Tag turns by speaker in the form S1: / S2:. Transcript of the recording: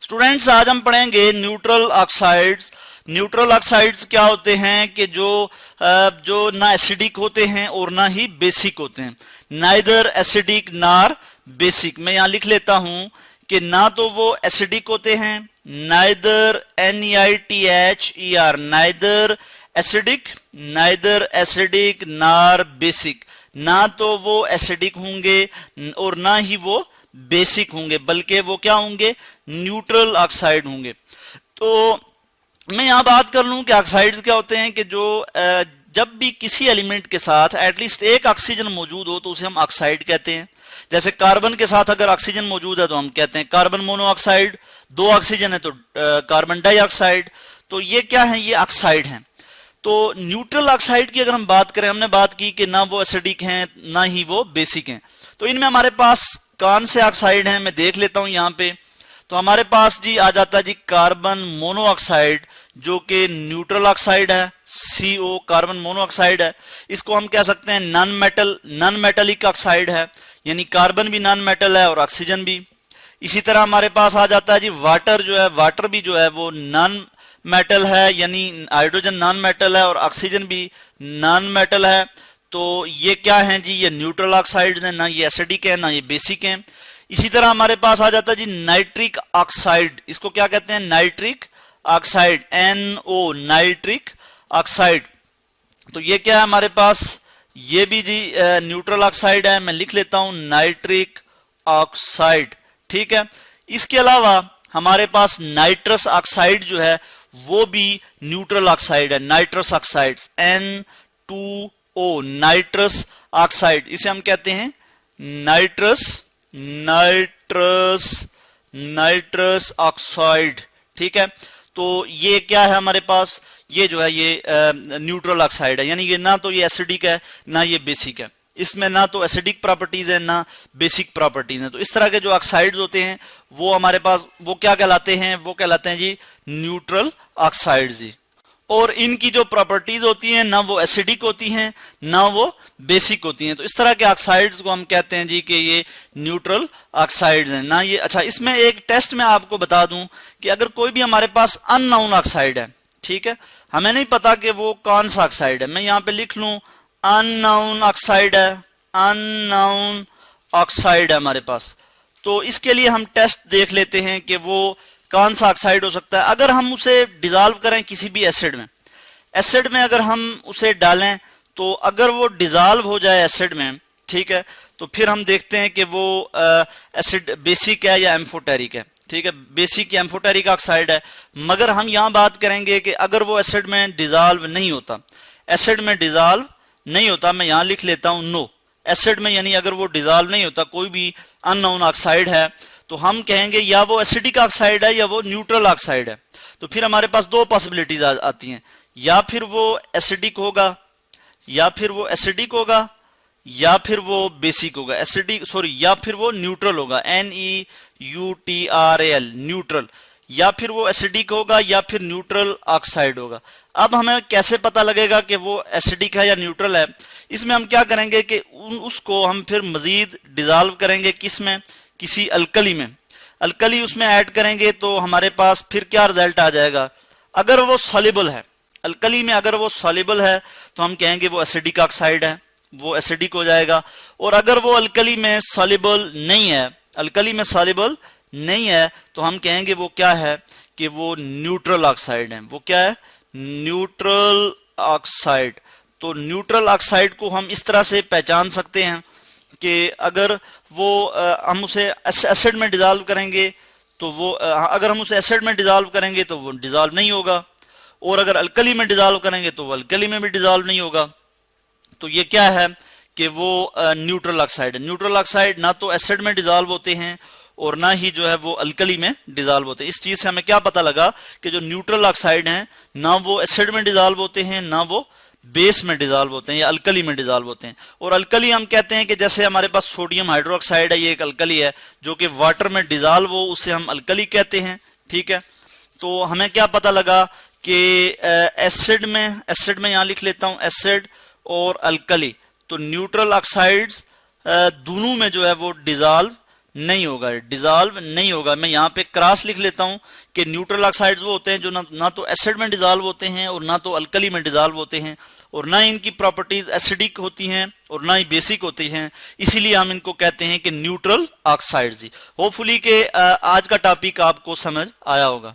S1: Students आज हम पढ़ेंगे न्यूट्रल ऑक्साइड्स। न्यूट्रल ऑक्साइड्स क्या होते हैं कि जो ना एसिडिक होते हैं और ना ही बेसिक होते हैं, नाइदर एसिडिक नार बेसिक। मैं यहां लिख लेता हूं कि ना तो वो एसिडिक होते हैं, नाइदर NEITHER, नाइदर एसिडिक नार बेसिक। ना तो वो एसिडिक होंगे और ना ही वो बेसिक होंगे, बल्कि वो क्या होंगे, न्यूट्रल ऑक्साइड होंगे। तो मैं यहां बात कर लूं कि ऑक्साइड्स क्या होते हैं कि जो जब भी किसी एलिमेंट के साथ एटलीस्ट एक ऑक्सीजन मौजूद हो तो उसे हम ऑक्साइड कहते हैं। जैसे कार्बन के साथ अगर ऑक्सीजन मौजूद है तो हम कहते हैं कार्बन मोनोऑक्साइड, दो ऑक्सीजन है तो कार्बन डाइऑक्साइड। तो ये क्या है, ये ऑक्साइड हैं। तो न्यूट्रल ऑक्साइड की अगर हम बात करें, हमने बात की कि ना वो एसिडिक हैं ना ही वो बेसिक हैं। तो इनमें हमारे पास कौन से ऑक्साइड हैं मैं देख लेता हूं यहां पे। तो हमारे पास जी आ जाता है जी कार्बन मोनोऑक्साइड, जो कि न्यूट्रल ऑक्साइड है, CO कार्बन मोनोऑक्साइड है। इसको हम कह सकते हैं नॉन मेटलिक ऑक्साइड है, यानी कार्बन भी नॉन मेटल है और ऑक्सीजन भी। इसी तरह हमारे पास आ जाता है जी वाटर, जो है वाटर भी जो है वो नॉन मेटल है, यानी हाइड्रोजन नॉन मेटल है और ऑक्सीजन भी नॉन मेटल है। तो ये क्या है जी, ये न्यूट्रल ऑक्साइड्स हैं, ना ये एसिडिक है ना ये बेसिक हैं। इसी तरह हमारे पास आ जाता है जी नाइट्रिक ऑक्साइड। इसको क्या कहते हैं, nitric oxide, NO nitric oxide. तो ये क्या है हमारे पास, ये भी जी न्यूट्रल ऑक्साइड है। मैं लिख लेता हूं नाइट्रिक ऑक्साइड, ठीक है। इसके अलावा हमारे पास नाइट्रस ऑक्साइड जो है वो भी न्यूट्रल ऑक्साइड है, nitrous oxide N2O nitrous oxide. इसे हम कहते हैं नाइट्रस ऑक्साइड, ठीक है। तो ये क्या है हमारे पास, ये जो है ये न्यूट्रल ऑक्साइड है, यानी ये ना तो ये एसिडिक है ना ये बेसिक है। इसमें ना तो एसिडिक प्रॉपर्टीज है ना बेसिक प्रॉपर्टीज है। तो इस तरह के जो ऑक्साइड्स होते हैं वो हमारे पास वो क्या कहलाते हैं, वो कहलाते हैं जी न्यूट्रल ऑक्साइड्स जी। और इनकी जो प्रॉपर्टीज होती हैं ना वो एसिडिक होती हैं ना वो बेसिक होती हैं। तो इस तरह के ऑक्साइड्स को हम कहते हैं जी कि ये न्यूट्रल ऑक्साइड्स हैं ना ये। अच्छा, इसमें एक टेस्ट में आपको बता दूं कि अगर कोई भी हमारे पास अननोन ऑक्साइड है, ठीक है, हमें नहीं पता कि वो कौन सा ऑक्साइड है, मैं यहां पे लिख लूं अननोन ऑक्साइड है, अननोन ऑक्साइड है हमारे पास। तो इसके लिए हम टेस्ट देख लेते हैं कि वो कौन सा ऑक्साइड हो सकता है। अगर हम उसे डिसॉल्व करें किसी भी एसिड में अगर हम उसे डालें तो अगर वो डिसॉल्व हो जाए एसिड में, ठीक है, तो फिर हम देखते हैं कि वो एसिड बेसिक है या एम्फोटेरिक है, ठीक है, बेसिक या एम्फोटेरिक ऑक्साइड है। मगर हम यहां बात करेंगे कि अगर वो एसिड में डिसॉल्व नहीं होता, मैं यहां लिख लेता हूं नो एसिड में, यानी अगर वो डिसॉल्व नहीं होता कोई भी अननोन ऑक्साइड है, तो हम कहेंगे या वो एसिडिक ऑक्साइड है या वो न्यूट्रल ऑक्साइड है। तो फिर हमारे पास दो पॉसिबिलिटीज आती हैं, या फिर वो एसिडिक होगा या फिर वो बेसिक होगा, या फिर वो न्यूट्रल होगा, NEUTRAL न्यूट्रल, या फिर वो एसिडिक होगा या फिर न्यूट्रल ऑक्साइड होगा। अब हमें कैसे पता लगेगा कि वो एसिडिक है या न्यूट्रल है, इसमें हम क्या करेंगे कि उसको हम फिर मजीद डिसॉल्व करेंगे, किसमें, किसी अल्कली उसमें ऐड करेंगे। तो हमारे पास फिर क्या रिजल्ट आ जाएगा, अगर वो सॉल्युबल है अल्कली में, अगर वो सॉल्युबल है तो हम कहेंगे वो एसिडिक ऑक्साइड है, वो एसिडिक हो जाएगा। और अगर वो अल्कली में सॉल्युबल नहीं है तो हम कहेंगे वो क्या है कि वो न्यूट्रल ऑक्साइड है। वो क्या है, न्यूट्रल ऑक्साइड। तो न्यूट्रल ऑक्साइड को हम इस तरह से पहचान सकते हैं कि अगर वो हम उसे एसिड में डिसॉल्व करेंगे तो वो अगर हम उसे एसिड में डिसॉल्व करेंगे तो वो डिसॉल्व नहीं होगा, और अगर अल्कली में डिसॉल्व करेंगे तो वो अल्कली में भी डिसॉल्व नहीं होगा। तो ये क्या है कि वो न्यूट्रल ऑक्साइड है। न्यूट्रल ऑक्साइड ना तो एसिड में डिसॉल्व होते हैं और ना ही जो है वो अल्कली में डिसॉल्व होते हैं। इस चीज से हमें क्या पता लगा कि जो न्यूट्रल ऑक्साइड हैं ना वो एसिड में डिसॉल्व होते हैं ना वो बेस में डिसॉल्व होते हैं या अल्कली में डिसॉल्व होते हैं। और अल्कली हम कहते हैं कि जैसे हमारे पास सोडियम हाइड्रोक्साइड है, ये एक अल्कली है जो कि वाटर में डिसॉल्व हो, उसे हम अल्कली कहते हैं, ठीक है। तो हमें क्या पता लगा कि एसिड में यहां लिख लेता हूं एसिड और अल्कली, तो न्यूट्रल ऑक्साइड्स दोनों में जो है वो डिसॉल्व नहीं होगा, डिजॉल्व नहीं होगा। मैं यहाँ पे क्रॉस लिख लेता हूं कि न्यूट्रल ऑक्साइड्स वो होते हैं जो ना तो एसिड में डिजॉल्व होते हैं और ना तो अल्कली में डिजॉल्व होते हैं, और ना इनकी प्रॉपर्टीज एसिडिक होती हैं और ना ही बेसिक होती हैं, इसीलिए हम इनको कहते हैं कि न्यूट्रल ऑक्साइड्स। होपफुली के आज का टॉपिक आपको समझ आया होगा।